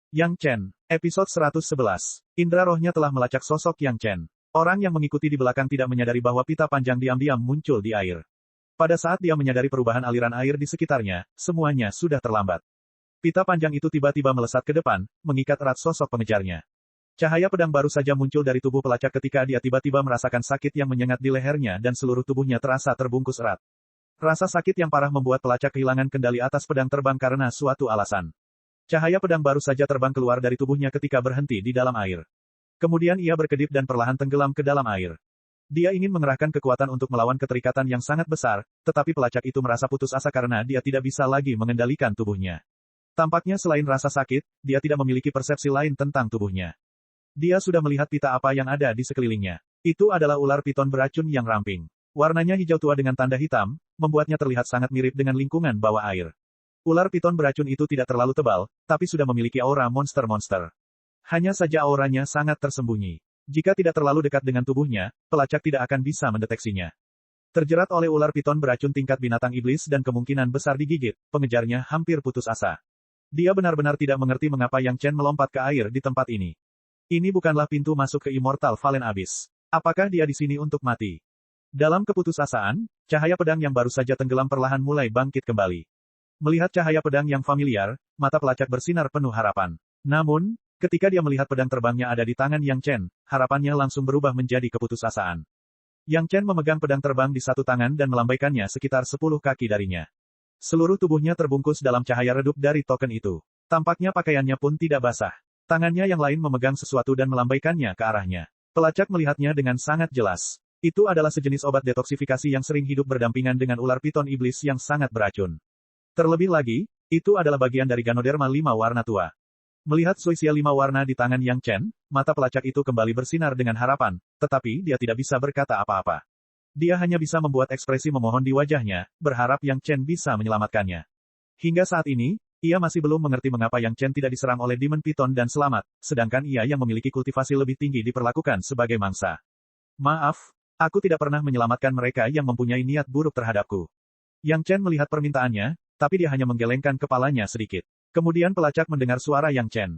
Yang Chen, episode 111. Indra rohnya telah melacak sosok Yang Chen. Orang yang mengikuti di belakang tidak menyadari bahwa pita panjang diam-diam muncul di air. Pada saat dia menyadari perubahan aliran air di sekitarnya, semuanya sudah terlambat. Pita panjang itu tiba-tiba melesat ke depan, mengikat erat sosok pengejarnya. Cahaya pedang baru saja muncul dari tubuh pelacak ketika dia tiba-tiba merasakan sakit yang menyengat di lehernya dan seluruh tubuhnya terasa terbungkus erat. Rasa sakit yang parah membuat pelacak kehilangan kendali atas pedang terbang karena suatu alasan. Cahaya pedang baru saja terbang keluar dari tubuhnya ketika berhenti di dalam air. Kemudian ia berkedip dan perlahan tenggelam ke dalam air. Dia ingin mengerahkan kekuatan untuk melawan keterikatan yang sangat besar, tetapi pelacak itu merasa putus asa karena dia tidak bisa lagi mengendalikan tubuhnya. Tampaknya selain rasa sakit, dia tidak memiliki persepsi lain tentang tubuhnya. Dia sudah melihat pita apa yang ada di sekelilingnya. Itu adalah ular piton beracun yang ramping. Warnanya hijau tua dengan tanda hitam, membuatnya terlihat sangat mirip dengan lingkungan bawah air. Ular piton beracun itu tidak terlalu tebal, tapi sudah memiliki aura monster-monster. Hanya saja auranya sangat tersembunyi. Jika tidak terlalu dekat dengan tubuhnya, pelacak tidak akan bisa mendeteksinya. Terjerat oleh ular piton beracun tingkat binatang iblis dan kemungkinan besar digigit, pengejarnya hampir putus asa. Dia benar-benar tidak mengerti mengapa Yang Chen melompat ke air di tempat ini. Ini bukanlah pintu masuk ke Immortal Valen Abyss. Apakah dia di sini untuk mati? Dalam keputusasaan, cahaya pedang yang baru saja tenggelam perlahan mulai bangkit kembali. Melihat cahaya pedang yang familiar, mata pelacak bersinar penuh harapan. Namun, ketika dia melihat pedang terbangnya ada di tangan Yang Chen, harapannya langsung berubah menjadi keputusasaan. Yang Chen memegang pedang terbang di satu tangan dan melambaikannya sekitar 10 kaki darinya. Seluruh tubuhnya terbungkus dalam cahaya redup dari token itu. Tampaknya pakaiannya pun tidak basah. Tangannya yang lain memegang sesuatu dan melambaikannya ke arahnya. Pelacak melihatnya dengan sangat jelas. Itu adalah sejenis obat detoksifikasi yang sering hidup berdampingan dengan ular piton iblis yang sangat beracun. Terlebih lagi, itu adalah bagian dari Ganoderma 5 warna tua. Melihat Zoysia 5 warna di tangan Yang Chen, mata pelacak itu kembali bersinar dengan harapan, tetapi dia tidak bisa berkata apa-apa. Dia hanya bisa membuat ekspresi memohon di wajahnya, berharap Yang Chen bisa menyelamatkannya. Hingga saat ini, ia masih belum mengerti mengapa Yang Chen tidak diserang oleh Demon Piton dan selamat, sedangkan ia yang memiliki kultivasi lebih tinggi diperlakukan sebagai mangsa. Maaf, aku tidak pernah menyelamatkan mereka yang mempunyai niat buruk terhadapku. Yang Chen melihat permintaannya, tapi dia hanya menggelengkan kepalanya sedikit. Kemudian pelacak mendengar suara Yang Chen.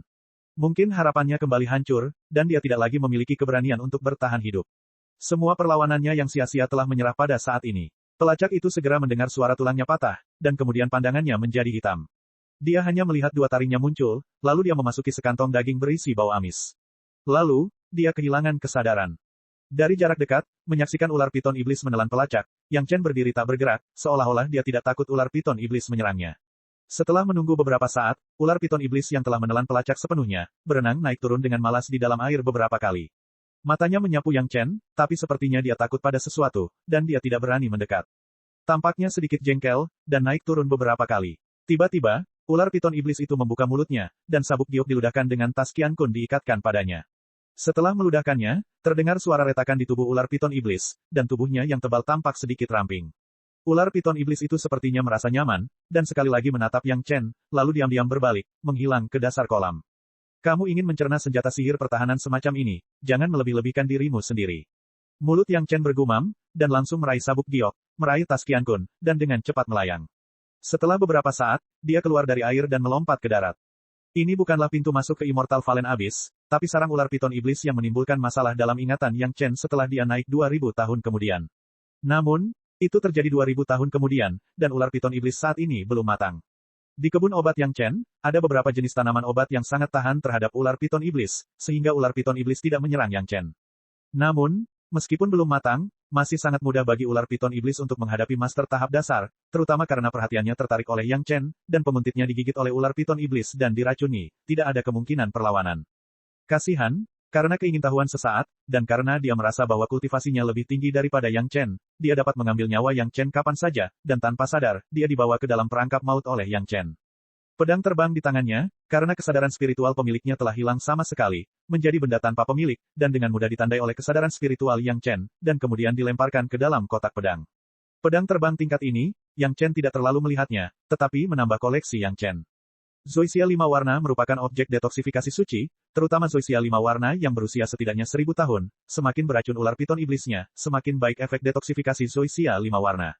Mungkin harapannya kembali hancur, dan dia tidak lagi memiliki keberanian untuk bertahan hidup. Semua perlawanannya yang sia-sia telah menyerah pada saat ini. Pelacak itu segera mendengar suara tulangnya patah, dan kemudian pandangannya menjadi hitam. Dia hanya melihat dua taringnya muncul, lalu dia memasuki sekantong daging berisi bau amis. Lalu, dia kehilangan kesadaran. Dari jarak dekat, menyaksikan ular piton iblis menelan pelacak, Yang Chen berdiri tak bergerak, seolah-olah dia tidak takut ular piton iblis menyerangnya. Setelah menunggu beberapa saat, ular piton iblis yang telah menelan pelacak sepenuhnya, berenang naik turun dengan malas di dalam air beberapa kali. Matanya menyapu Yang Chen, tapi sepertinya dia takut pada sesuatu, dan dia tidak berani mendekat. Tampaknya sedikit jengkel, dan naik turun beberapa kali. Tiba-tiba, ular piton iblis itu membuka mulutnya, dan sabuk giok diludahkan dengan tas Qiankun diikatkan padanya. Setelah meludahkannya, terdengar suara retakan di tubuh ular piton iblis, dan tubuhnya yang tebal tampak sedikit ramping. Ular piton iblis itu sepertinya merasa nyaman, dan sekali lagi menatap Yang Chen, lalu diam-diam berbalik, menghilang ke dasar kolam. Kamu ingin mencerna senjata sihir pertahanan semacam ini, jangan melebih-lebihkan dirimu sendiri. Mulut Yang Chen bergumam, dan langsung meraih sabuk giok, meraih tas Qiankun, dan dengan cepat melayang. Setelah beberapa saat, dia keluar dari air dan melompat ke darat. Ini bukanlah pintu masuk ke Immortal Valen Abyss, tapi sarang ular piton iblis yang menimbulkan masalah dalam ingatan Yang Chen setelah dia naik 2000 tahun kemudian. Namun, itu terjadi 2000 tahun kemudian, dan ular piton iblis saat ini belum matang. Di kebun obat Yang Chen, ada beberapa jenis tanaman obat yang sangat tahan terhadap ular piton iblis, sehingga ular piton iblis tidak menyerang Yang Chen. Namun, meskipun belum matang, masih sangat mudah bagi ular piton iblis untuk menghadapi master tahap dasar, terutama karena perhatiannya tertarik oleh Yang Chen, dan penguntitnya digigit oleh ular piton iblis dan diracuni, tidak ada kemungkinan perlawanan. Kasihan, karena keingintahuan sesaat, dan karena dia merasa bahwa kultivasinya lebih tinggi daripada Yang Chen, dia dapat mengambil nyawa Yang Chen kapan saja, dan tanpa sadar, dia dibawa ke dalam perangkap maut oleh Yang Chen. Pedang terbang di tangannya, karena kesadaran spiritual pemiliknya telah hilang sama sekali, menjadi benda tanpa pemilik, dan dengan mudah ditandai oleh kesadaran spiritual Yang Chen, dan kemudian dilemparkan ke dalam kotak pedang. Pedang terbang tingkat ini, Yang Chen tidak terlalu melihatnya, tetapi menambah koleksi Yang Chen. Zoysia 5 warna merupakan objek detoksifikasi suci, terutama Zoysia 5 warna yang berusia setidaknya 1000 tahun, semakin beracun ular piton iblisnya, semakin baik efek detoksifikasi Zoysia 5 warna.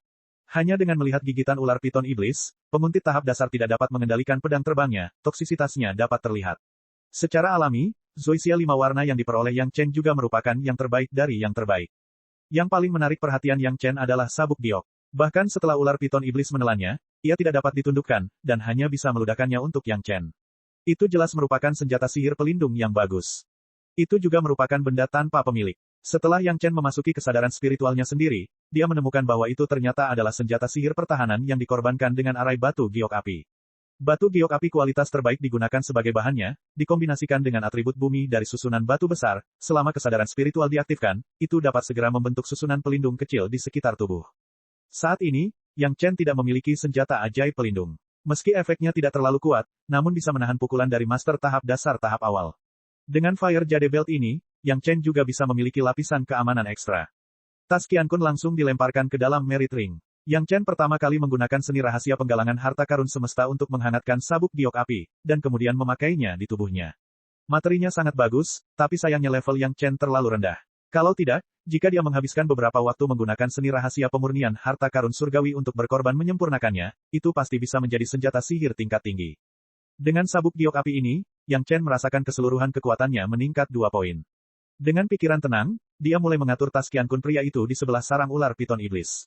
Hanya dengan melihat gigitan ular piton iblis, penguntit tahap dasar tidak dapat mengendalikan pedang terbangnya, toksisitasnya dapat terlihat. Secara alami, zoisia 5 warna yang diperoleh Yang Chen juga merupakan yang terbaik dari yang terbaik. Yang paling menarik perhatian Yang Chen adalah sabuk giok. Bahkan setelah ular piton iblis menelannya, ia tidak dapat ditundukkan, dan hanya bisa meludahkannya untuk Yang Chen. Itu jelas merupakan senjata sihir pelindung yang bagus. Itu juga merupakan benda tanpa pemilik. Setelah Yang Chen memasuki kesadaran spiritualnya sendiri, dia menemukan bahwa itu ternyata adalah senjata sihir pertahanan yang dikorbankan dengan arai batu giok api. Batu giok api kualitas terbaik digunakan sebagai bahannya, dikombinasikan dengan atribut bumi dari susunan batu besar, selama kesadaran spiritual diaktifkan, itu dapat segera membentuk susunan pelindung kecil di sekitar tubuh. Saat ini, Yang Chen tidak memiliki senjata ajaib pelindung. Meski efeknya tidak terlalu kuat, namun bisa menahan pukulan dari master tahap dasar tahap awal. Dengan Fire Jade Belt ini, Yang Chen juga bisa memiliki lapisan keamanan ekstra. Tas Qiankun langsung dilemparkan ke dalam Merit Ring. Yang Chen pertama kali menggunakan seni rahasia penggalangan harta karun semesta untuk menghangatkan sabuk giok api, dan kemudian memakainya di tubuhnya. Materinya sangat bagus, tapi sayangnya level Yang Chen terlalu rendah. Kalau tidak, jika dia menghabiskan beberapa waktu menggunakan seni rahasia pemurnian harta karun surgawi untuk berkorban menyempurnakannya, itu pasti bisa menjadi senjata sihir tingkat tinggi. Dengan sabuk giok api ini, Yang Chen merasakan keseluruhan kekuatannya meningkat 2 poin. Dengan pikiran tenang, dia mulai mengatur tas Qiankun pria itu di sebelah sarang ular piton iblis.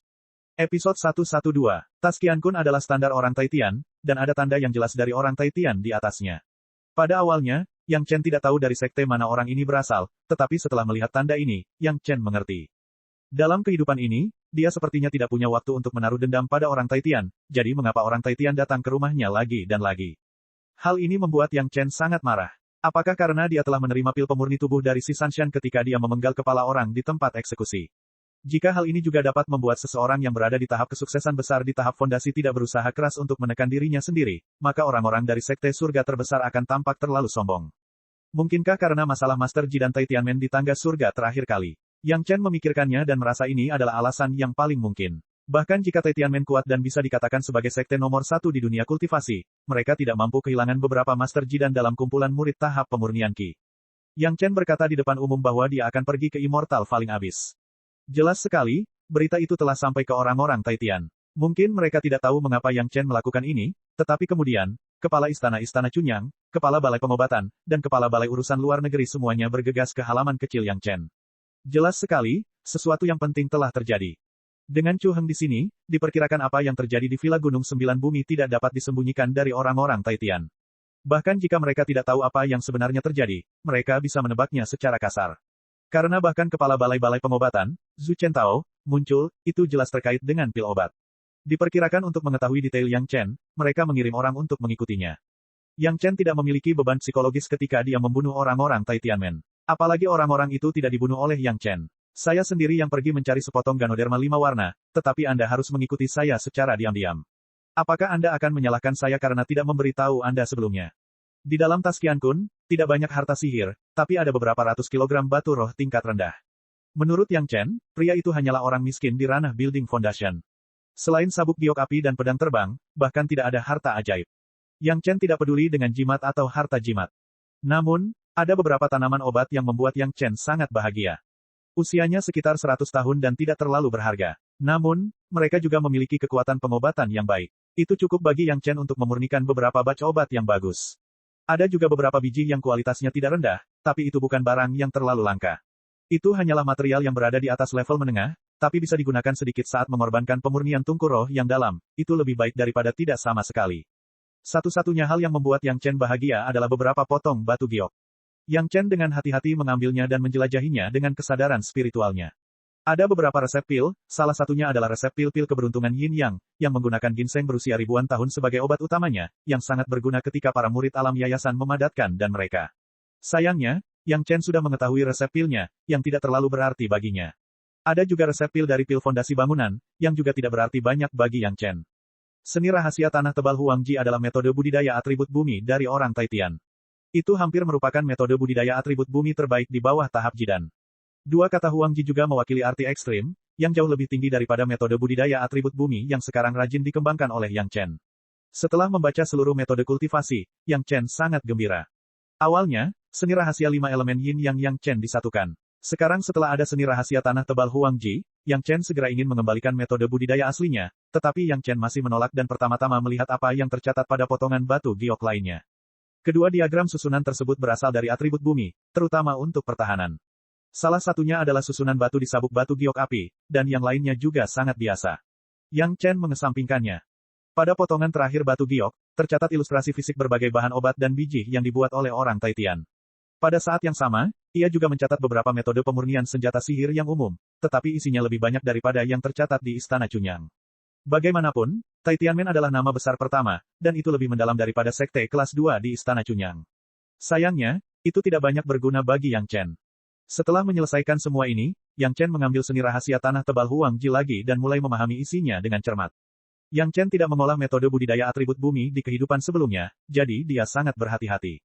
Episode 112. Tas Qiankun adalah standar orang Taitian, dan ada tanda yang jelas dari orang Taitian di atasnya. Pada awalnya, Yang Chen tidak tahu dari sekte mana orang ini berasal, tetapi setelah melihat tanda ini, Yang Chen mengerti. Dalam kehidupan ini, dia sepertinya tidak punya waktu untuk menaruh dendam pada orang Taitian, jadi mengapa orang Taitian datang ke rumahnya lagi dan lagi? Hal ini membuat Yang Chen sangat marah. Apakah karena dia telah menerima pil pemurni tubuh dari si Sanshan ketika dia memenggal kepala orang di tempat eksekusi? Jika hal ini juga dapat membuat seseorang yang berada di tahap kesuksesan besar di tahap fondasi tidak berusaha keras untuk menekan dirinya sendiri, maka orang-orang dari sekte surga terbesar akan tampak terlalu sombong. Mungkinkah karena masalah Master Ji dan Tai Tianmen di tangga surga terakhir kali? Yang Chen memikirkannya dan merasa ini adalah alasan yang paling mungkin. Bahkan jika Tai Tianmen kuat dan bisa dikatakan sebagai sekte nomor 1 di dunia kultivasi, mereka tidak mampu kehilangan beberapa Master Ji dan dalam kumpulan murid tahap pemurnian Qi. Yang Chen berkata di depan umum bahwa dia akan pergi ke Immortal Falling Abyss. Jelas sekali, berita itu telah sampai ke orang-orang Taitian. Mungkin mereka tidak tahu mengapa Yang Chen melakukan ini, tetapi kemudian, kepala istana-istana Chunyang, kepala balai pengobatan, dan kepala balai urusan luar negeri semuanya bergegas ke halaman kecil Yang Chen. Jelas sekali, sesuatu yang penting telah terjadi. Dengan Chu Heng di sini, diperkirakan apa yang terjadi di Villa Gunung Sembilan Bumi tidak dapat disembunyikan dari orang-orang Taitian. Bahkan jika mereka tidak tahu apa yang sebenarnya terjadi, mereka bisa menebaknya secara kasar. Karena bahkan kepala balai-balai pengobatan, Zhu Chentao, muncul, itu jelas terkait dengan pil obat. Diperkirakan untuk mengetahui detail Yang Chen, mereka mengirim orang untuk mengikutinya. Yang Chen tidak memiliki beban psikologis ketika dia membunuh orang-orang Tai Tianmen. Apalagi orang-orang itu tidak dibunuh oleh Yang Chen. Saya sendiri yang pergi mencari sepotong Ganoderma 5 warna, tetapi Anda harus mengikuti saya secara diam-diam. Apakah Anda akan menyalahkan saya karena tidak memberitahu Anda sebelumnya? Di dalam tas Qiankun, tidak banyak harta sihir, tapi ada beberapa ratus kilogram batu roh tingkat rendah. Menurut Yang Chen, pria itu hanyalah orang miskin di ranah building foundation. Selain sabuk giok api dan pedang terbang, bahkan tidak ada harta ajaib. Yang Chen tidak peduli dengan jimat atau harta jimat. Namun, ada beberapa tanaman obat yang membuat Yang Chen sangat bahagia. Usianya sekitar 100 tahun dan tidak terlalu berharga. Namun, mereka juga memiliki kekuatan pengobatan yang baik. Itu cukup bagi Yang Chen untuk memurnikan beberapa batch obat yang bagus. Ada juga beberapa biji yang kualitasnya tidak rendah, tapi itu bukan barang yang terlalu langka. Itu hanyalah material yang berada di atas level menengah, tapi bisa digunakan sedikit saat mengorbankan pemurnian tungku roh yang dalam, itu lebih baik daripada tidak sama sekali. Satu-satunya hal yang membuat Yang Chen bahagia adalah beberapa potong batu giok. Yang Chen dengan hati-hati mengambilnya dan menjelajahinya dengan kesadaran spiritualnya. Ada beberapa resep pil, salah satunya adalah resep pil-pil keberuntungan Yin Yang, yang menggunakan ginseng berusia ribuan tahun sebagai obat utamanya, yang sangat berguna ketika para murid alam yayasan memadatkan dan mereka. Sayangnya, Yang Chen sudah mengetahui resep pilnya, yang tidak terlalu berarti baginya. Ada juga resep pil dari pil fondasi bangunan, yang juga tidak berarti banyak bagi Yang Chen. Seni rahasia tanah tebal Huangji adalah metode budidaya atribut bumi dari orang Taitian. Itu hampir merupakan metode budidaya atribut bumi terbaik di bawah tahap Jidan. Dua kata Huangji juga mewakili arti ekstrim, yang jauh lebih tinggi daripada metode budidaya atribut bumi yang sekarang rajin dikembangkan oleh Yang Chen. Setelah membaca seluruh metode kultivasi, Yang Chen sangat gembira. Awalnya, seni rahasia 5 elemen Yin Yang Chen disatukan. Sekarang setelah ada seni rahasia tanah tebal Huangji, Yang Chen segera ingin mengembalikan metode budidaya aslinya, tetapi Yang Chen masih menolak dan pertama-tama melihat apa yang tercatat pada potongan batu giok lainnya. Kedua diagram susunan tersebut berasal dari atribut bumi, terutama untuk pertahanan. Salah satunya adalah susunan batu di sabuk batu giok api, dan yang lainnya juga sangat biasa. Yang Chen mengesampingkannya. Pada potongan terakhir batu giok, tercatat ilustrasi fisik berbagai bahan obat dan biji yang dibuat oleh orang Taitian. Pada saat yang sama, ia juga mencatat beberapa metode pemurnian senjata sihir yang umum, tetapi isinya lebih banyak daripada yang tercatat di Istana Chunyang. Bagaimanapun, Taitianmen adalah nama besar pertama, dan itu lebih mendalam daripada sekte kelas 2 di Istana Chunyang. Sayangnya, itu tidak banyak berguna bagi Yang Chen. Setelah menyelesaikan semua ini, Yang Chen mengambil seni rahasia tanah tebal Huang Ji lagi dan mulai memahami isinya dengan cermat. Yang Chen tidak mengolah metode budidaya atribut bumi di kehidupan sebelumnya, jadi dia sangat berhati-hati.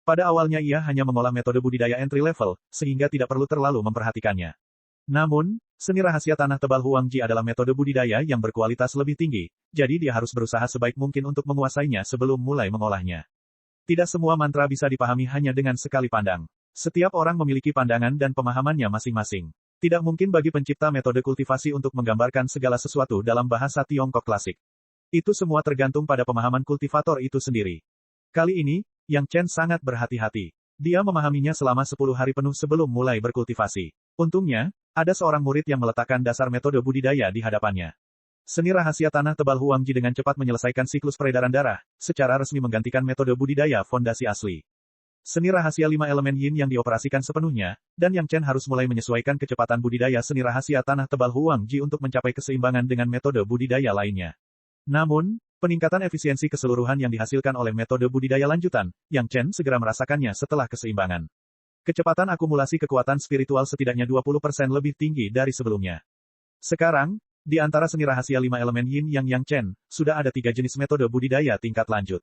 Pada awalnya ia hanya mengolah metode budidaya entry level, sehingga tidak perlu terlalu memperhatikannya. Namun, seni rahasia tanah tebal Huang Ji adalah metode budidaya yang berkualitas lebih tinggi, jadi dia harus berusaha sebaik mungkin untuk menguasainya sebelum mulai mengolahnya. Tidak semua mantra bisa dipahami hanya dengan sekali pandang. Setiap orang memiliki pandangan dan pemahamannya masing-masing. Tidak mungkin bagi pencipta metode kultivasi untuk menggambarkan segala sesuatu dalam bahasa Tiongkok klasik. Itu semua tergantung pada pemahaman kultivator itu sendiri. Kali ini, Yang Chen sangat berhati-hati. Dia memahaminya selama 10 hari penuh sebelum mulai berkultivasi. Untungnya, ada seorang murid yang meletakkan dasar metode budidaya di hadapannya. Seni rahasia tanah tebal Huang Ji dengan cepat menyelesaikan siklus peredaran darah, secara resmi menggantikan metode budidaya fondasi asli. Seni rahasia 5 elemen yin yang dioperasikan sepenuhnya, dan Yang Chen harus mulai menyesuaikan kecepatan budidaya seni rahasia tanah tebal Huang Ji untuk mencapai keseimbangan dengan metode budidaya lainnya. Namun, peningkatan efisiensi keseluruhan yang dihasilkan oleh metode budidaya lanjutan, Yang Chen segera merasakannya setelah keseimbangan. Kecepatan akumulasi kekuatan spiritual setidaknya 20% lebih tinggi dari sebelumnya. Sekarang, di antara seni rahasia 5 elemen yin yang Chen, sudah ada 3 jenis metode budidaya tingkat lanjut.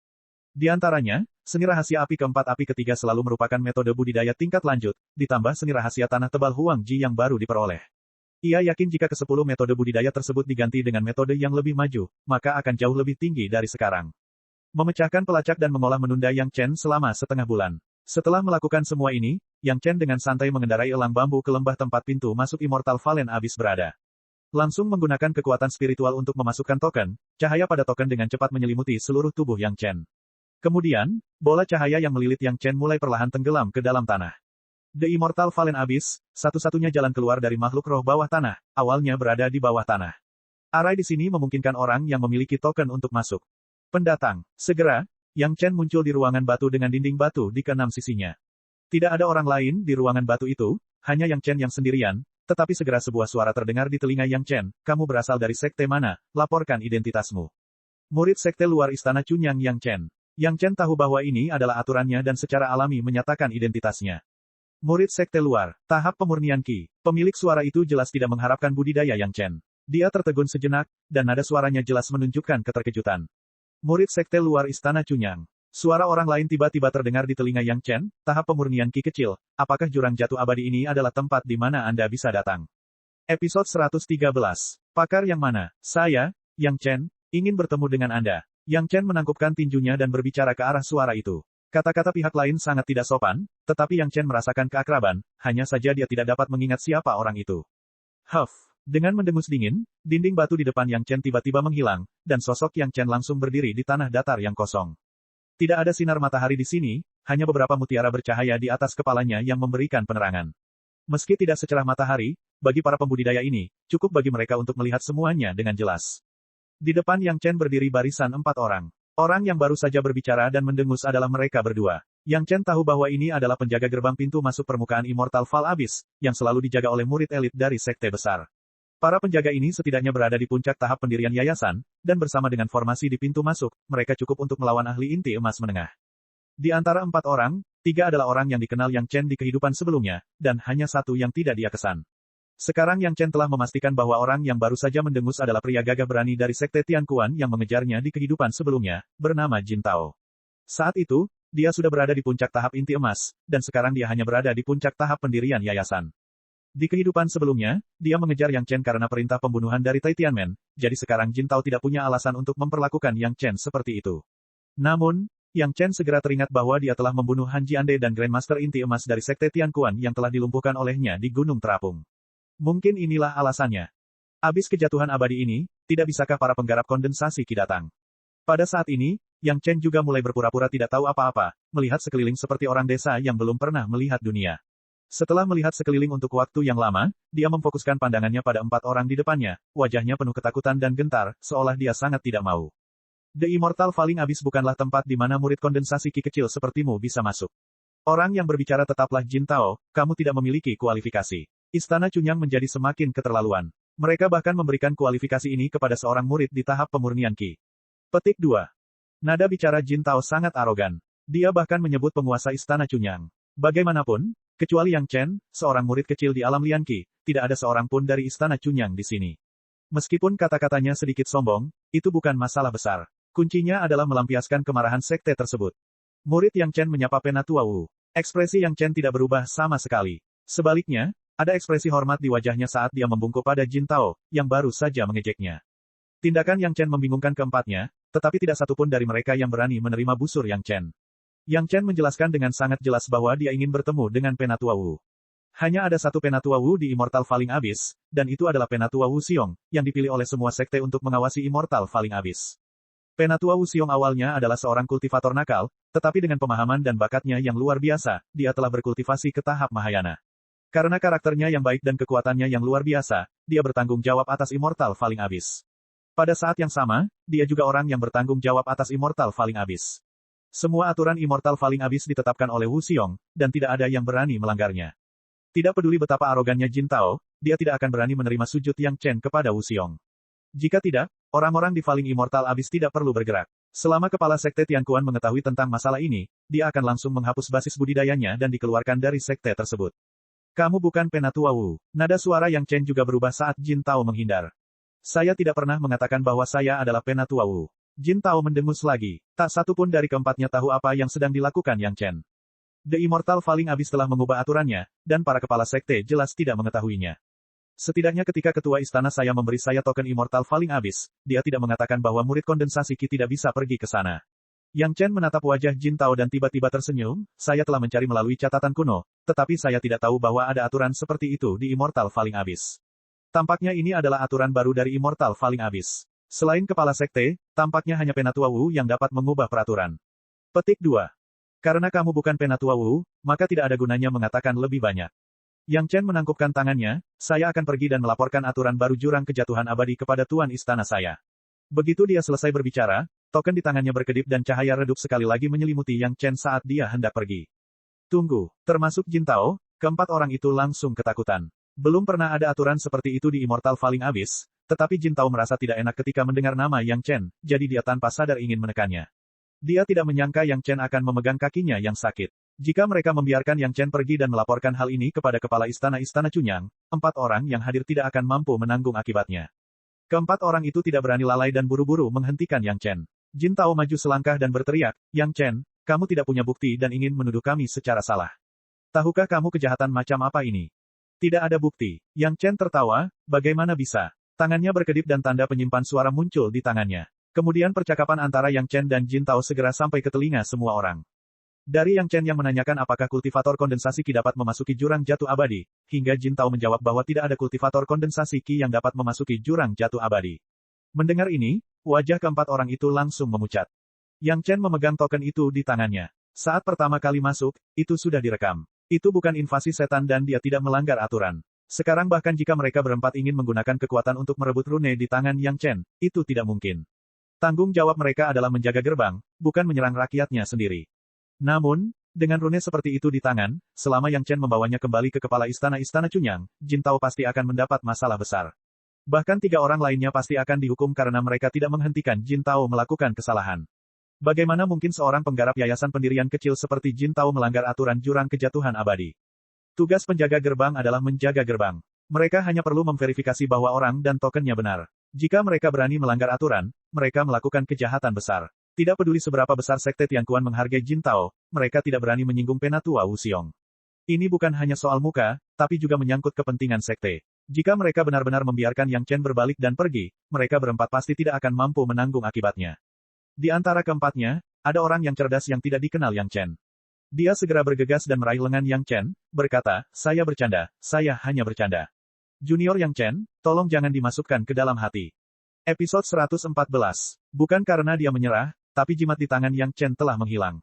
Di antaranya, seni rahasia api keempat api ketiga selalu merupakan metode budidaya tingkat lanjut, ditambah seni rahasia tanah tebal Huang Ji yang baru diperoleh. Ia yakin jika ke-10 metode budidaya tersebut diganti dengan metode yang lebih maju, maka akan jauh lebih tinggi dari sekarang. Memecahkan pelacak dan mengolah menunda Yang Chen selama setengah bulan. Setelah melakukan semua ini, Yang Chen dengan santai mengendarai elang bambu ke lembah tempat pintu masuk Immortal Valen Abyss berada. Langsung menggunakan kekuatan spiritual untuk memasukkan token, cahaya pada token dengan cepat menyelimuti seluruh tubuh Yang Chen. Kemudian, bola cahaya yang melilit Yang Chen mulai perlahan tenggelam ke dalam tanah. The Immortal Valen Abyss, satu-satunya jalan keluar dari makhluk roh bawah tanah, awalnya berada di bawah tanah. Arai di sini memungkinkan orang yang memiliki token untuk masuk. Pendatang. Segera, Yang Chen muncul di ruangan batu dengan dinding batu di keenam sisinya. Tidak ada orang lain di ruangan batu itu, hanya Yang Chen yang sendirian, tetapi segera sebuah suara terdengar di telinga Yang Chen, "Kamu berasal dari sekte mana? Laporkan identitasmu." Murid sekte luar istana Chunyang Yang Chen. Yang Chen tahu bahwa ini adalah aturannya dan secara alami menyatakan identitasnya. Murid sekte luar, tahap pemurnian Qi. Pemilik suara itu jelas tidak mengharapkan budidaya Yang Chen. Dia tertegun sejenak, dan nada suaranya jelas menunjukkan keterkejutan. Murid sekte luar istana Chunyang. Suara orang lain tiba-tiba terdengar di telinga Yang Chen, tahap pemurnian Qi kecil, apakah jurang jatuh abadi ini adalah tempat di mana Anda bisa datang? Episode 113. Pakar yang mana? Saya, Yang Chen, ingin bertemu dengan Anda. Yang Chen menangkupkan tinjunya dan berbicara ke arah suara itu. Kata-kata pihak lain sangat tidak sopan, tetapi Yang Chen merasakan keakraban, hanya saja dia tidak dapat mengingat siapa orang itu. Huff. Dengan mendengus dingin, dinding batu di depan Yang Chen tiba-tiba menghilang, dan sosok Yang Chen langsung berdiri di tanah datar yang kosong. Tidak ada sinar matahari di sini, hanya beberapa mutiara bercahaya di atas kepalanya yang memberikan penerangan. Meski tidak secerah matahari, bagi para pembudidaya ini, cukup bagi mereka untuk melihat semuanya dengan jelas. Di depan Yang Chen berdiri barisan 4 orang. Orang yang baru saja berbicara dan mendengus adalah mereka berdua. Yang Chen tahu bahwa ini adalah penjaga gerbang pintu masuk permukaan Immortal Val Abyss, yang selalu dijaga oleh murid elit dari sekte besar. Para penjaga ini setidaknya berada di puncak tahap pendirian yayasan, dan bersama dengan formasi di pintu masuk, mereka cukup untuk melawan ahli inti emas menengah. Di antara 4 orang, 3 adalah orang yang dikenal Yang Chen di kehidupan sebelumnya, dan hanya 1 yang tidak dia kesan. Sekarang Yang Chen telah memastikan bahwa orang yang baru saja mendengus adalah pria gagah berani dari sekte Tianquan yang mengejarnya di kehidupan sebelumnya, bernama Jin Tao. Saat itu, dia sudah berada di puncak tahap inti emas, dan sekarang dia hanya berada di puncak tahap pendirian yayasan. Di kehidupan sebelumnya, dia mengejar Yang Chen karena perintah pembunuhan dari Taitianmen, jadi sekarang Jin Tao tidak punya alasan untuk memperlakukan Yang Chen seperti itu. Namun, Yang Chen segera teringat bahwa dia telah membunuh Han Jiande dan Grandmaster inti emas dari sekte Tianquan yang telah dilumpuhkan olehnya di Gunung Terapung. Mungkin inilah alasannya. Abis kejatuhan abadi ini, tidak bisakah para penggarap kondensasi Qi datang? Pada saat ini, Yang Chen juga mulai berpura-pura tidak tahu apa-apa, melihat sekeliling seperti orang desa yang belum pernah melihat dunia. Setelah melihat sekeliling untuk waktu yang lama, dia memfokuskan pandangannya pada 4 orang di depannya, wajahnya penuh ketakutan dan gentar, seolah dia sangat tidak mau. The Immortal Falling Abyss bukanlah tempat di mana murid kondensasi Qi kecil sepertimu bisa masuk. Orang yang berbicara tetaplah Jin Tao, kamu tidak memiliki kualifikasi. Istana Chunyang menjadi semakin keterlaluan. Mereka bahkan memberikan kualifikasi ini kepada seorang murid di tahap pemurnian Qi. Petik 2. Nada bicara Jin Tao sangat arogan. Dia bahkan menyebut penguasa Istana Chunyang. Bagaimanapun, kecuali Yang Chen, seorang murid kecil di alam Lian Qi, tidak ada seorang pun dari Istana Chunyang di sini. Meskipun kata-katanya sedikit sombong, itu bukan masalah besar. Kuncinya adalah melampiaskan kemarahan sekte tersebut. Murid Yang Chen menyapa Penatua Wu. Ekspresi Yang Chen tidak berubah sama sekali. Sebaliknya, ada ekspresi hormat di wajahnya saat dia membungkuk pada Jin Tao, yang baru saja mengejeknya. Tindakan Yang Chen membingungkan keempatnya, tetapi tidak satupun dari mereka yang berani menerima busur Yang Chen. Yang Chen menjelaskan dengan sangat jelas bahwa dia ingin bertemu dengan Penatua Wu. Hanya ada satu Penatua Wu di Immortal Falling Abyss, dan itu adalah Penatua Wu Xiong, yang dipilih oleh semua sekte untuk mengawasi Immortal Falling Abyss. Penatua Wu Xiong awalnya adalah seorang kultivator nakal, tetapi dengan pemahaman dan bakatnya yang luar biasa, dia telah berkultivasi ke tahap Mahayana. Karena karakternya yang baik dan kekuatannya yang luar biasa, dia bertanggung jawab atas Immortal Falling Abyss. Pada saat yang sama, dia juga orang yang bertanggung jawab atas Immortal Falling Abyss. Semua aturan Immortal Falling Abyss ditetapkan oleh Wu Xiong, dan tidak ada yang berani melanggarnya. Tidak peduli betapa arogannya Jin Tao, dia tidak akan berani menerima sujud Yang Chen kepada Wu Xiong. Jika tidak, orang-orang di Falling Immortal Abyss tidak perlu bergerak. Selama kepala sekte Tianquan mengetahui tentang masalah ini, dia akan langsung menghapus basis budidayanya dan dikeluarkan dari sekte tersebut. Kamu bukan Penatua Wu. Nada suara Yang Chen juga berubah saat Jin Tao menghindar. Saya tidak pernah mengatakan bahwa saya adalah Penatua Wu. Jin Tao mendengus lagi. Tak satu pun dari keempatnya tahu apa yang sedang dilakukan Yang Chen. The Immortal Falling Abyss telah mengubah aturannya, dan para kepala sekte jelas tidak mengetahuinya. Setidaknya ketika ketua istana saya memberi saya token Immortal Falling Abyss, dia tidak mengatakan bahwa murid kondensasi Qi tidak bisa pergi ke sana. Yang Chen menatap wajah Jin Tao dan tiba-tiba tersenyum, saya telah mencari melalui catatan kuno, tetapi saya tidak tahu bahwa ada aturan seperti itu di Immortal Falling Abyss. Tampaknya ini adalah aturan baru dari Immortal Falling Abyss. Selain kepala sekte, tampaknya hanya Penatua Wu yang dapat mengubah peraturan. Petik 2. Karena kamu bukan Penatua Wu, maka tidak ada gunanya mengatakan lebih banyak. Yang Chen menangkupkan tangannya, saya akan pergi dan melaporkan aturan baru jurang kejatuhan abadi kepada tuan istana saya. Begitu dia selesai berbicara, token di tangannya berkedip dan cahaya redup sekali lagi menyelimuti Yang Chen saat dia hendak pergi. Tunggu, termasuk Jin Tao, keempat orang itu langsung ketakutan. Belum pernah ada aturan seperti itu di Immortal Falling Abyss, tetapi Jin Tao merasa tidak enak ketika mendengar nama Yang Chen, jadi dia tanpa sadar ingin menekannya. Dia tidak menyangka Yang Chen akan memegang kakinya yang sakit. Jika mereka membiarkan Yang Chen pergi dan melaporkan hal ini kepada kepala istana Chunyang, 4 orang yang hadir tidak akan mampu menanggung akibatnya. Keempat orang itu tidak berani lalai dan buru-buru menghentikan Yang Chen. Jin Tao maju selangkah dan berteriak, Yang Chen, kamu tidak punya bukti dan ingin menuduh kami secara salah. Tahukah kamu kejahatan macam apa ini? Tidak ada bukti. Yang Chen tertawa, bagaimana bisa? Tangannya berkedip dan tanda penyimpan suara muncul di tangannya. Kemudian percakapan antara Yang Chen dan Jin Tao segera sampai ke telinga semua orang. Dari Yang Chen yang menanyakan apakah kultivator kondensasi Qi dapat memasuki jurang jatuh abadi, hingga Jin Tao menjawab bahwa tidak ada kultivator kondensasi Qi yang dapat memasuki jurang jatuh abadi. Mendengar ini, wajah keempat orang itu langsung memucat. Yang Chen memegang token itu di tangannya. Saat pertama kali masuk, itu sudah direkam. Itu bukan invasi setan dan dia tidak melanggar aturan. Sekarang bahkan jika mereka berempat ingin menggunakan kekuatan untuk merebut rune di tangan Yang Chen, itu tidak mungkin. Tanggung jawab mereka adalah menjaga gerbang, bukan menyerang rakyatnya sendiri. Namun, dengan rune seperti itu di tangan, selama Yang Chen membawanya kembali ke kepala istana Chunyang, Jin Tao pasti akan mendapat masalah besar. Bahkan 3 orang lainnya pasti akan dihukum karena mereka tidak menghentikan Jin Tao melakukan kesalahan. Bagaimana mungkin seorang penggarap yayasan pendirian kecil seperti Jin Tao melanggar aturan jurang kejatuhan abadi? Tugas penjaga gerbang adalah menjaga gerbang. Mereka hanya perlu memverifikasi bahwa orang dan tokennya benar. Jika mereka berani melanggar aturan, mereka melakukan kejahatan besar. Tidak peduli seberapa besar sekte Tianquan menghargai Jin Tao, mereka tidak berani menyinggung Penatua Wu Xiong. Ini bukan hanya soal muka, tapi juga menyangkut kepentingan sekte. Jika mereka benar-benar membiarkan Yang Chen berbalik dan pergi, mereka berempat pasti tidak akan mampu menanggung akibatnya. Di antara keempatnya, ada orang yang cerdas yang tidak dikenal Yang Chen. Dia segera bergegas dan meraih lengan Yang Chen, berkata, saya bercanda, saya hanya bercanda. Junior Yang Chen, tolong jangan dimasukkan ke dalam hati. Episode 114. Bukan karena dia menyerah, tapi jimat di tangan Yang Chen telah menghilang.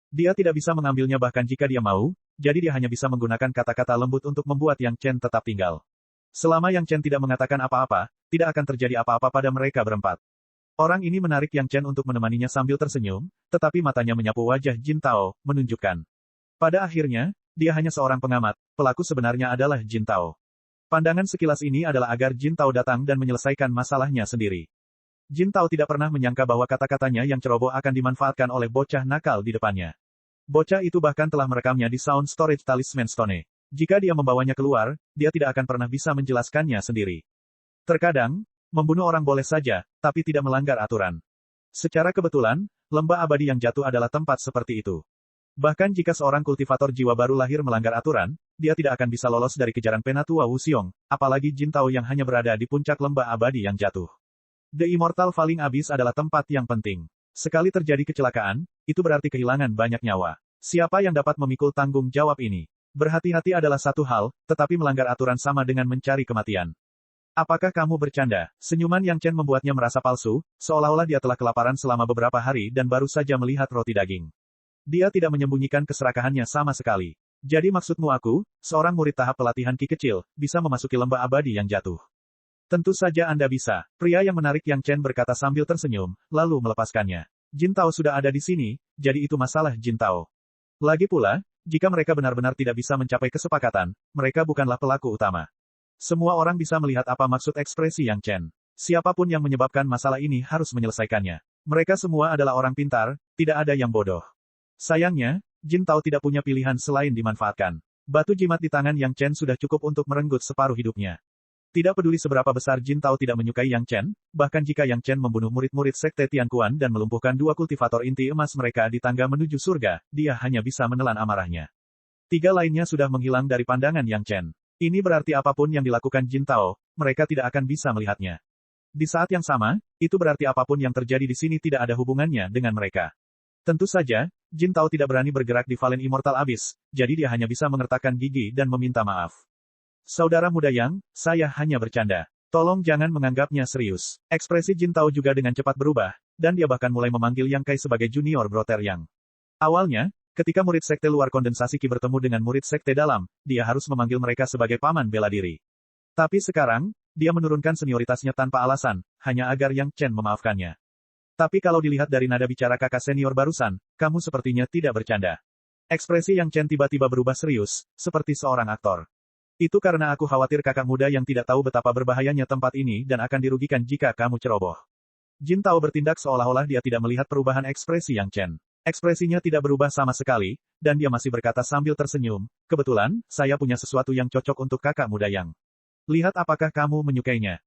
Dia tidak bisa mengambilnya bahkan jika dia mau, jadi dia hanya bisa menggunakan kata-kata lembut untuk membuat Yang Chen tetap tinggal. Selama Yang Chen tidak mengatakan apa-apa, tidak akan terjadi apa-apa pada mereka berempat. Orang ini menarik Yang Chen untuk menemaninya sambil tersenyum, tetapi matanya menyapu wajah Jin Tao, menunjukkan. Pada akhirnya, dia hanya seorang pengamat, pelaku sebenarnya adalah Jin Tao. Pandangan sekilas ini adalah agar Jin Tao datang dan menyelesaikan masalahnya sendiri. Jin Tao tidak pernah menyangka bahwa kata-katanya yang ceroboh akan dimanfaatkan oleh bocah nakal di depannya. Bocah itu bahkan telah merekamnya di Sound Storage Talisman Stone. Jika dia membawanya keluar, dia tidak akan pernah bisa menjelaskannya sendiri. Terkadang, membunuh orang boleh saja, tapi tidak melanggar aturan. Secara kebetulan, lembah abadi yang jatuh adalah tempat seperti itu. Bahkan jika seorang kultivator jiwa baru lahir melanggar aturan, dia tidak akan bisa lolos dari kejaran penatua Wu Xiong, apalagi Jin Tao yang hanya berada di puncak lembah abadi yang jatuh. The Immortal Falling Abyss adalah tempat yang penting. Sekali terjadi kecelakaan, itu berarti kehilangan banyak nyawa. Siapa yang dapat memikul tanggung jawab ini? Berhati-hati adalah satu hal, tetapi melanggar aturan sama dengan mencari kematian. Apakah kamu bercanda? Senyuman Yang Chen membuatnya merasa palsu, seolah-olah dia telah kelaparan selama beberapa hari dan baru saja melihat roti daging. Dia tidak menyembunyikan keserakahannya sama sekali. Jadi maksudmu aku, seorang murid tahap pelatihan Ki kecil, bisa memasuki lembah abadi yang jatuh? Tentu saja Anda bisa. Pria yang menarik Yang Chen berkata sambil tersenyum, lalu melepaskannya. Jin Tao sudah ada di sini, jadi itu masalah Jin Tao. Lagi pula, jika mereka benar-benar tidak bisa mencapai kesepakatan, mereka bukanlah pelaku utama. Semua orang bisa melihat apa maksud ekspresi Yang Chen. Siapapun yang menyebabkan masalah ini harus menyelesaikannya. Mereka semua adalah orang pintar, tidak ada yang bodoh. Sayangnya, Jin Tao tidak punya pilihan selain dimanfaatkan. Batu jimat di tangan Yang Chen sudah cukup untuk merenggut separuh hidupnya. Tidak peduli seberapa besar Jin Tao tidak menyukai Yang Chen, bahkan jika Yang Chen membunuh murid-murid Sekte Tianquan dan melumpuhkan dua kultivator inti emas mereka di tangga menuju surga, dia hanya bisa menelan amarahnya. Tiga lainnya sudah menghilang dari pandangan Yang Chen. Ini berarti apapun yang dilakukan Jin Tao, mereka tidak akan bisa melihatnya. Di saat yang sama, itu berarti apapun yang terjadi di sini tidak ada hubungannya dengan mereka. Tentu saja, Jin Tao tidak berani bergerak di Fallen Immortal Abyss, jadi dia hanya bisa mengertakkan gigi dan meminta maaf. Saudara muda Yang, saya hanya bercanda. Tolong jangan menganggapnya serius. Ekspresi Jin Tao juga dengan cepat berubah, dan dia bahkan mulai memanggil Yang Kai sebagai junior brother Yang. Awalnya, ketika murid sekte luar kondensasi Qi bertemu dengan murid sekte dalam, dia harus memanggil mereka sebagai paman bela diri. Tapi sekarang, dia menurunkan senioritasnya tanpa alasan, hanya agar Yang Chen memaafkannya. Tapi kalau dilihat dari nada bicara kakak senior barusan, kamu sepertinya tidak bercanda. Ekspresi Yang Chen tiba-tiba berubah serius, seperti seorang aktor. Itu karena aku khawatir kakak muda yang tidak tahu betapa berbahayanya tempat ini dan akan dirugikan jika kamu ceroboh. Jin Tao bertindak seolah-olah dia tidak melihat perubahan ekspresi Yang Chen. Ekspresinya tidak berubah sama sekali, dan dia masih berkata sambil tersenyum, kebetulan, saya punya sesuatu yang cocok untuk kakak muda Yang. Lihat apakah kamu menyukainya.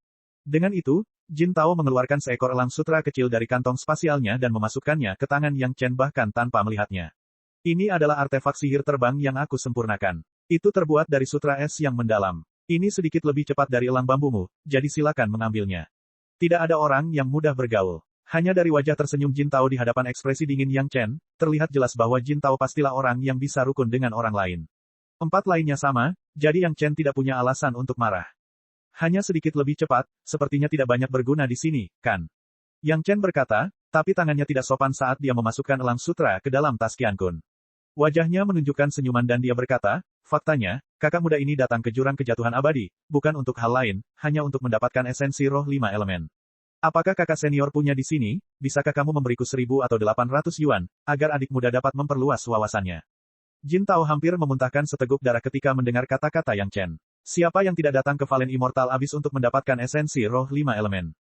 Dengan itu, Jin Tao mengeluarkan seekor elang sutra kecil dari kantong spasialnya dan memasukkannya ke tangan Yang Chen bahkan tanpa melihatnya. Ini adalah artefak sihir terbang yang aku sempurnakan. Itu terbuat dari sutra es yang mendalam. Ini sedikit lebih cepat dari elang bambumu, jadi silakan mengambilnya. Tidak ada orang yang mudah bergaul. Hanya dari wajah tersenyum Jin Tao di hadapan ekspresi dingin Yang Chen, terlihat jelas bahwa Jin Tao pastilah orang yang bisa rukun dengan orang lain. Empat lainnya sama, jadi Yang Chen tidak punya alasan untuk marah. Hanya sedikit lebih cepat, sepertinya tidak banyak berguna di sini, kan? Yang Chen berkata, tapi tangannya tidak sopan saat dia memasukkan elang sutra ke dalam tas Qiankun. Wajahnya menunjukkan senyuman dan dia berkata, faktanya, kakak muda ini datang ke jurang kejatuhan abadi, bukan untuk hal lain, hanya untuk mendapatkan esensi roh 5 elemen. Apakah kakak senior punya di sini? Bisakah kamu memberiku 1.000 atau 800 yuan, agar adik muda dapat memperluas wawasannya? Jin Tao hampir memuntahkan seteguk darah ketika mendengar kata-kata Yang Chen. Siapa yang tidak datang ke Fallen Immortal Abyss untuk mendapatkan esensi roh 5 elemen?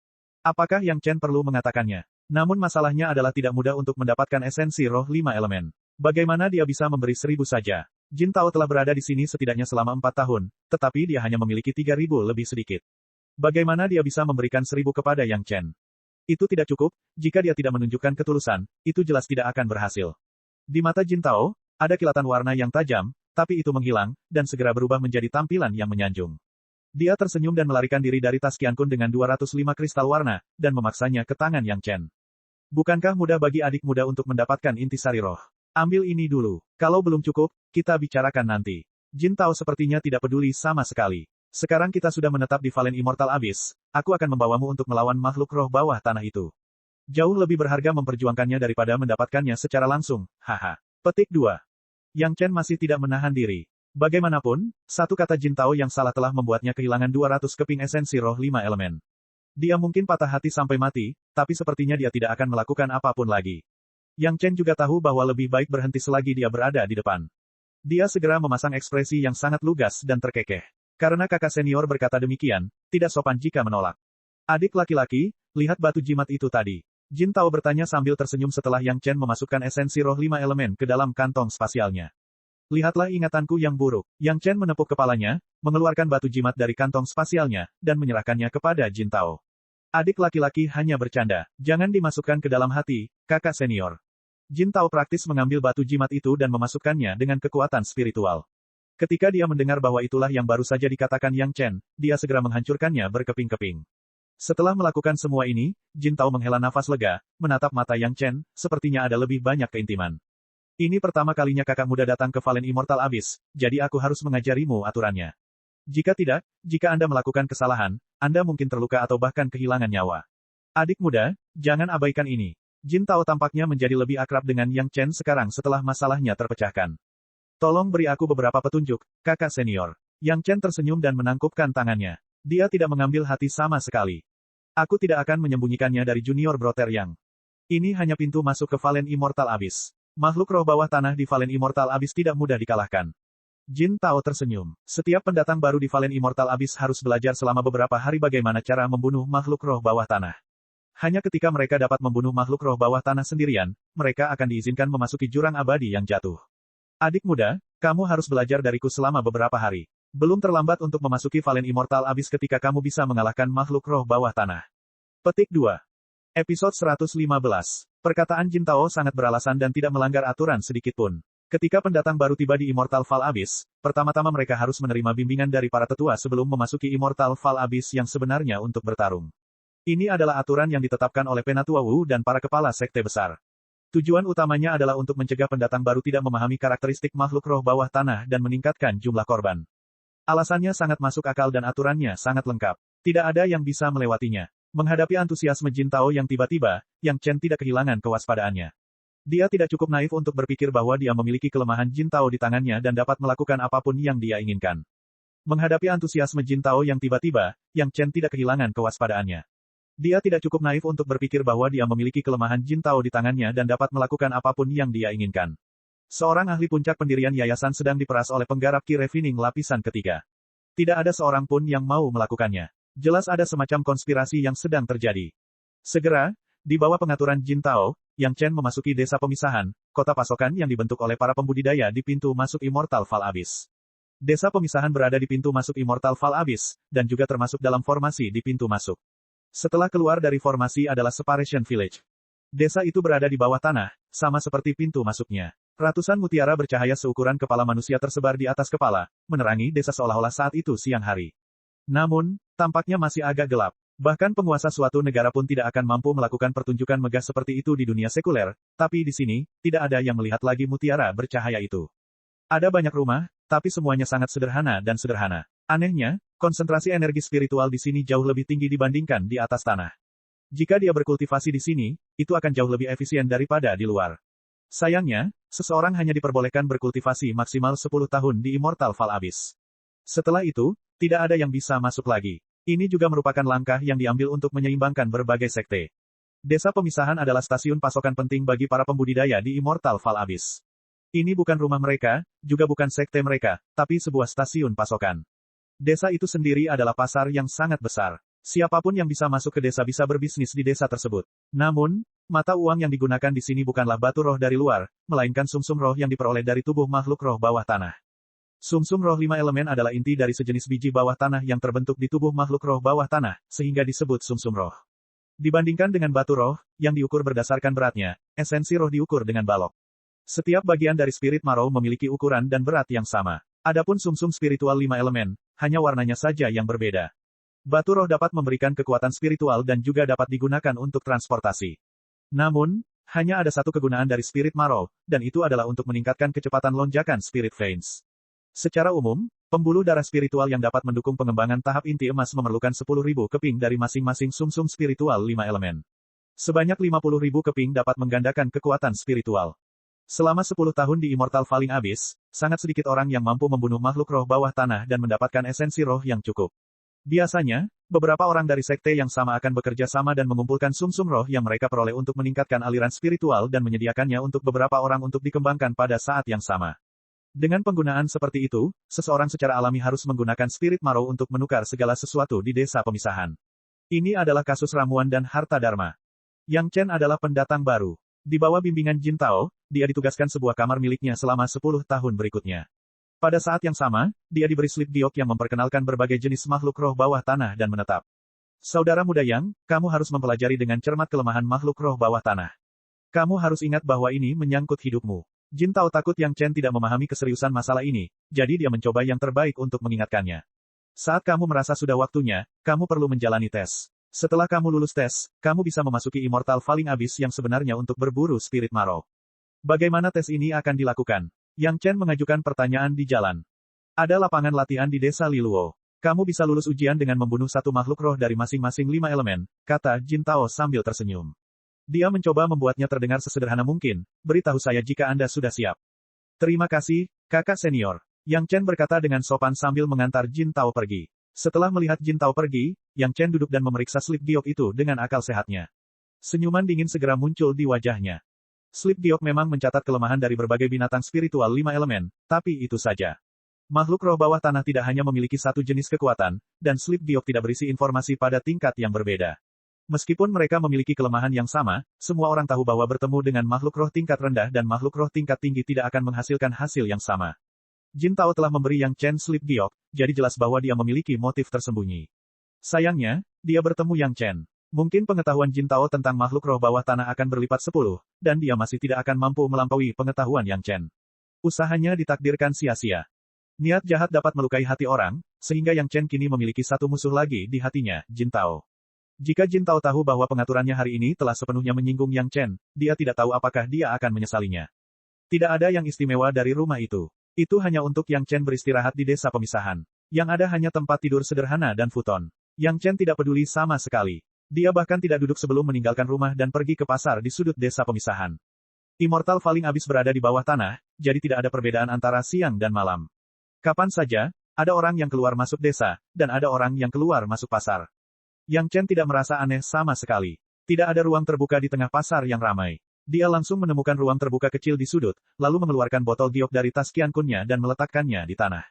Apakah Yang Chen perlu mengatakannya? Namun masalahnya adalah tidak mudah untuk mendapatkan esensi roh 5 elemen. Bagaimana dia bisa memberi 1.000 saja? Jin Tao telah berada di sini setidaknya selama 4 tahun, tetapi dia hanya memiliki 3.000 lebih sedikit. Bagaimana dia bisa memberikan 1.000 kepada Yang Chen? Itu tidak cukup, jika dia tidak menunjukkan ketulusan, itu jelas tidak akan berhasil. Di mata Jin Tao, ada kilatan warna yang tajam, tapi itu menghilang, dan segera berubah menjadi tampilan yang menyanjung. Dia tersenyum dan melarikan diri dari tas Qiankun dengan 205 kristal warna, dan memaksanya ke tangan Yang Chen. Bukankah mudah bagi adik muda untuk mendapatkan intisari roh? Ambil ini dulu. Kalau belum cukup, kita bicarakan nanti. Jin Tao sepertinya tidak peduli sama sekali. Sekarang kita sudah menetap di Fallen Immortal Abyss, aku akan membawamu untuk melawan makhluk roh bawah tanah itu. Jauh lebih berharga memperjuangkannya daripada mendapatkannya secara langsung, haha. Petik 2. Yang Chen masih tidak menahan diri. Bagaimanapun, satu kata Jin Tao yang salah telah membuatnya kehilangan 200 keping esensi roh 5 elemen. Dia mungkin patah hati sampai mati, tapi sepertinya dia tidak akan melakukan apapun lagi. Yang Chen juga tahu bahwa lebih baik berhenti selagi dia berada di depan. Dia segera memasang ekspresi yang sangat lugas dan terkekeh. Karena kakak senior berkata demikian, tidak sopan jika menolak. Adik laki-laki, lihat batu jimat itu tadi. Jin Tao bertanya sambil tersenyum setelah Yang Chen memasukkan esensi roh 5 elemen ke dalam kantong spasialnya. Lihatlah ingatanku yang buruk. Yang Chen menepuk kepalanya, mengeluarkan batu jimat dari kantong spasialnya, dan menyerahkannya kepada Jin Tao. Adik laki-laki hanya bercanda. Jangan dimasukkan ke dalam hati, kakak senior. Jin Tao praktis mengambil batu jimat itu dan memasukkannya dengan kekuatan spiritual. Ketika dia mendengar bahwa itulah yang baru saja dikatakan Yang Chen, dia segera menghancurkannya berkeping-keping. Setelah melakukan semua ini, Jin Tao menghela nafas lega, menatap mata Yang Chen, sepertinya ada lebih banyak keintiman. Ini pertama kalinya kakak muda datang ke Valen Immortal Abyss, jadi aku harus mengajarimu aturannya. Jika tidak, jika Anda melakukan kesalahan, Anda mungkin terluka atau bahkan kehilangan nyawa. Adik muda, jangan abaikan ini. Jin Tao tampaknya menjadi lebih akrab dengan Yang Chen sekarang setelah masalahnya terpecahkan. Tolong beri aku beberapa petunjuk, kakak senior. Yang Chen tersenyum dan menangkupkan tangannya. Dia tidak mengambil hati sama sekali. Aku tidak akan menyembunyikannya dari junior Brother Yang. Ini hanya pintu masuk ke Valen Immortal Abyss. Makhluk roh bawah tanah di Valen Immortal Abyss tidak mudah dikalahkan. Jin Tao tersenyum. Setiap pendatang baru di Valen Immortal Abyss harus belajar selama beberapa hari bagaimana cara membunuh makhluk roh bawah tanah. Hanya ketika mereka dapat membunuh makhluk roh bawah tanah sendirian, mereka akan diizinkan memasuki jurang abadi yang jatuh. Adik muda, kamu harus belajar dariku selama beberapa hari. Belum terlambat untuk memasuki Valen Immortal Abyss ketika kamu bisa mengalahkan makhluk roh bawah tanah. Petik 2. Episode 115. Perkataan Jin Tao sangat beralasan dan tidak melanggar aturan sedikitpun. Ketika pendatang baru tiba di Immortal Val Abyss, pertama-tama mereka harus menerima bimbingan dari para tetua sebelum memasuki Immortal Val Abyss yang sebenarnya untuk bertarung. Ini adalah aturan yang ditetapkan oleh Penatua Wu dan para kepala sekte besar. Tujuan utamanya adalah untuk mencegah pendatang baru tidak memahami karakteristik makhluk roh bawah tanah dan meningkatkan jumlah korban. Alasannya sangat masuk akal dan aturannya sangat lengkap. Tidak ada yang bisa melewatinya. Menghadapi antusiasme Jin Tao yang tiba-tiba, Yang Chen tidak kehilangan kewaspadaannya. Dia tidak cukup naif untuk berpikir bahwa dia memiliki kelemahan Jin Tao di tangannya dan dapat melakukan apapun yang dia inginkan. Menghadapi antusiasme Jin Tao yang tiba-tiba, Yang Chen tidak kehilangan kewaspadaannya. Dia tidak cukup naif untuk berpikir bahwa dia memiliki kelemahan Jin Tao di tangannya dan dapat melakukan apapun yang dia inginkan. Seorang ahli puncak pendirian yayasan sedang diperas oleh penggarap Ki Refining lapisan ketiga. Tidak ada seorang pun yang mau melakukannya. Jelas ada semacam konspirasi yang sedang terjadi. Segera, di bawah pengaturan Jin Tao, Yang Chen memasuki desa pemisahan, kota pasokan yang dibentuk oleh para pembudidaya di pintu masuk Immortal Val Abyss. Desa pemisahan berada di pintu masuk Immortal Val Abyss, dan juga termasuk dalam formasi di pintu masuk. Setelah keluar dari formasi adalah Separation Village. Desa itu berada di bawah tanah, sama seperti pintu masuknya. Ratusan mutiara bercahaya seukuran kepala manusia tersebar di atas kepala, menerangi desa seolah-olah saat itu siang hari. Namun, tampaknya masih agak gelap. Bahkan penguasa suatu negara pun tidak akan mampu melakukan pertunjukan megah seperti itu di dunia sekuler, tapi di sini, tidak ada yang melihat lagi mutiara bercahaya itu. Ada banyak rumah, tapi semuanya sangat sederhana dan sederhana. Anehnya, konsentrasi energi spiritual di sini jauh lebih tinggi dibandingkan di atas tanah. Jika dia berkultivasi di sini, itu akan jauh lebih efisien daripada di luar. Sayangnya, seseorang hanya diperbolehkan berkultivasi maksimal 10 tahun di Immortal Val Abyss. Setelah itu, tidak ada yang bisa masuk lagi. Ini juga merupakan langkah yang diambil untuk menyeimbangkan berbagai sekte. Desa pemisahan adalah stasiun pasokan penting bagi para pembudidaya di Immortal Val Abyss. Ini bukan rumah mereka, juga bukan sekte mereka, tapi sebuah stasiun pasokan. Desa itu sendiri adalah pasar yang sangat besar. Siapapun yang bisa masuk ke desa bisa berbisnis di desa tersebut. Namun, mata uang yang digunakan di sini bukanlah batu roh dari luar, melainkan sumsum roh yang diperoleh dari tubuh makhluk roh bawah tanah. Sumsum roh 5 elemen adalah inti dari sejenis biji bawah tanah yang terbentuk di tubuh makhluk roh bawah tanah, sehingga disebut sumsum roh. Dibandingkan dengan batu roh, yang diukur berdasarkan beratnya, esensi roh diukur dengan balok. Setiap bagian dari spirit marrow memiliki ukuran dan berat yang sama. Adapun sumsum spiritual 5 elemen, hanya warnanya saja yang berbeda. Batu roh dapat memberikan kekuatan spiritual dan juga dapat digunakan untuk transportasi. Namun, hanya ada satu kegunaan dari spirit marrow, dan itu adalah untuk meningkatkan kecepatan lonjakan spirit veins. Secara umum, pembuluh darah spiritual yang dapat mendukung pengembangan tahap inti emas memerlukan 10.000 keping dari masing-masing sumsum spiritual 5 elemen. Sebanyak 50.000 keping dapat menggandakan kekuatan spiritual. Selama 10 tahun di Immortal Falling Abyss, sangat sedikit orang yang mampu membunuh makhluk roh bawah tanah dan mendapatkan esensi roh yang cukup. Biasanya, beberapa orang dari sekte yang sama akan bekerja sama dan mengumpulkan sumsum roh yang mereka peroleh untuk meningkatkan aliran spiritual dan menyediakannya untuk beberapa orang untuk dikembangkan pada saat yang sama. Dengan penggunaan seperti itu, seseorang secara alami harus menggunakan spirit marrow untuk menukar segala sesuatu di desa pemisahan. Ini adalah kasus ramuan dan harta dharma. Yang Chen adalah pendatang baru. Di bawah bimbingan Jin Tao, dia ditugaskan sebuah kamar miliknya selama 10 tahun berikutnya. Pada saat yang sama, dia diberi slip giok yang memperkenalkan berbagai jenis makhluk roh bawah tanah dan menetap. Saudara muda Yang, kamu harus mempelajari dengan cermat kelemahan makhluk roh bawah tanah. Kamu harus ingat bahwa ini menyangkut hidupmu. Jin Tao takut Yang Chen tidak memahami keseriusan masalah ini, jadi dia mencoba yang terbaik untuk mengingatkannya. Saat kamu merasa sudah waktunya, kamu perlu menjalani tes. Setelah kamu lulus tes, kamu bisa memasuki Immortal Falling Abyss yang sebenarnya untuk berburu Spirit Marrow. Bagaimana tes ini akan dilakukan? Yang Chen mengajukan pertanyaan di jalan. Ada lapangan latihan di desa Liluo. Kamu bisa lulus ujian dengan membunuh satu makhluk roh dari masing-masing 5 elemen, kata Jin Tao sambil tersenyum. Dia mencoba membuatnya terdengar sesederhana mungkin, beritahu saya jika Anda sudah siap. Terima kasih, kakak senior. Yang Chen berkata dengan sopan sambil mengantar Jin Tao pergi. Setelah melihat Jin Tao pergi, Yang Chen duduk dan memeriksa slip giok itu dengan akal sehatnya. Senyuman dingin segera muncul di wajahnya. Slip giok memang mencatat kelemahan dari berbagai binatang spiritual 5 elemen, tapi itu saja. Makhluk roh bawah tanah tidak hanya memiliki satu jenis kekuatan, dan slip giok tidak berisi informasi pada tingkat yang berbeda. Meskipun mereka memiliki kelemahan yang sama, semua orang tahu bahwa bertemu dengan makhluk roh tingkat rendah dan makhluk roh tingkat tinggi tidak akan menghasilkan hasil yang sama. Jin Tao telah memberi Yang Chen slip giok, jadi jelas bahwa dia memiliki motif tersembunyi. Sayangnya, dia bertemu Yang Chen. Mungkin pengetahuan Jin Tao tentang makhluk roh bawah tanah akan berlipat 10, dan dia masih tidak akan mampu melampaui pengetahuan Yang Chen. Usahanya ditakdirkan sia-sia. Niat jahat dapat melukai hati orang, sehingga Yang Chen kini memiliki satu musuh lagi di hatinya, Jin Tao. Jika Jin Tao tahu bahwa pengaturannya hari ini telah sepenuhnya menyinggung Yang Chen, dia tidak tahu apakah dia akan menyesalinya. Tidak ada yang istimewa dari rumah itu. Itu hanya untuk Yang Chen beristirahat di desa pemisahan. Yang ada hanya tempat tidur sederhana dan futon. Yang Chen tidak peduli sama sekali. Dia bahkan tidak duduk sebelum meninggalkan rumah dan pergi ke pasar di sudut desa pemisahan. Immortal Falling Abyss berada di bawah tanah, jadi tidak ada perbedaan antara siang dan malam. Kapan saja, ada orang yang keluar masuk desa, dan ada orang yang keluar masuk pasar. Yang Chen tidak merasa aneh sama sekali. Tidak ada ruang terbuka di tengah pasar yang ramai. Dia langsung menemukan ruang terbuka kecil di sudut, lalu mengeluarkan botol giok dari tas Qiankun-nya dan meletakkannya di tanah.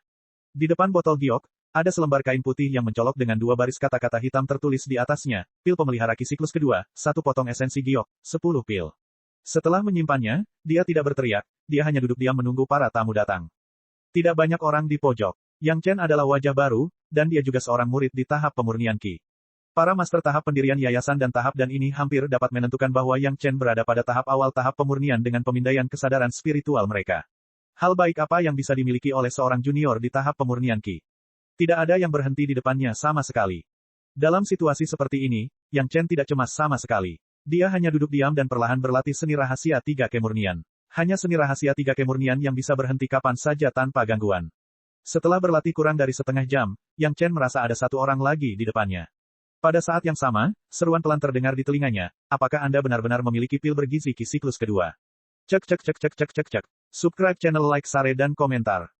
Di depan botol giok, ada selembar kain putih yang mencolok dengan 2 baris kata-kata hitam tertulis di atasnya, pil pemelihara ki siklus kedua, 1 potong esensi giok, 10 pil. Setelah menyimpannya, dia tidak berteriak, dia hanya duduk diam menunggu para tamu datang. Tidak banyak orang di pojok. Yang Chen adalah wajah baru, dan dia juga seorang murid di tahap pemurnian ki. Para master tahap pendirian yayasan dan tahap dan ini hampir dapat menentukan bahwa Yang Chen berada pada tahap awal tahap pemurnian dengan pemindaian kesadaran spiritual mereka. Hal baik apa yang bisa dimiliki oleh seorang junior di tahap pemurnian ki? Tidak ada yang berhenti di depannya sama sekali. Dalam situasi seperti ini, Yang Chen tidak cemas sama sekali. Dia hanya duduk diam dan perlahan berlatih seni rahasia 3 kemurnian. Hanya seni rahasia 3 kemurnian yang bisa berhenti kapan saja tanpa gangguan. Setelah berlatih kurang dari setengah jam, Yang Chen merasa ada satu orang lagi di depannya. Pada saat yang sama, seruan pelan terdengar di telinganya, apakah Anda benar-benar memiliki pil bergizi ki siklus kedua? Cek. Subscribe channel, like, share dan komentar.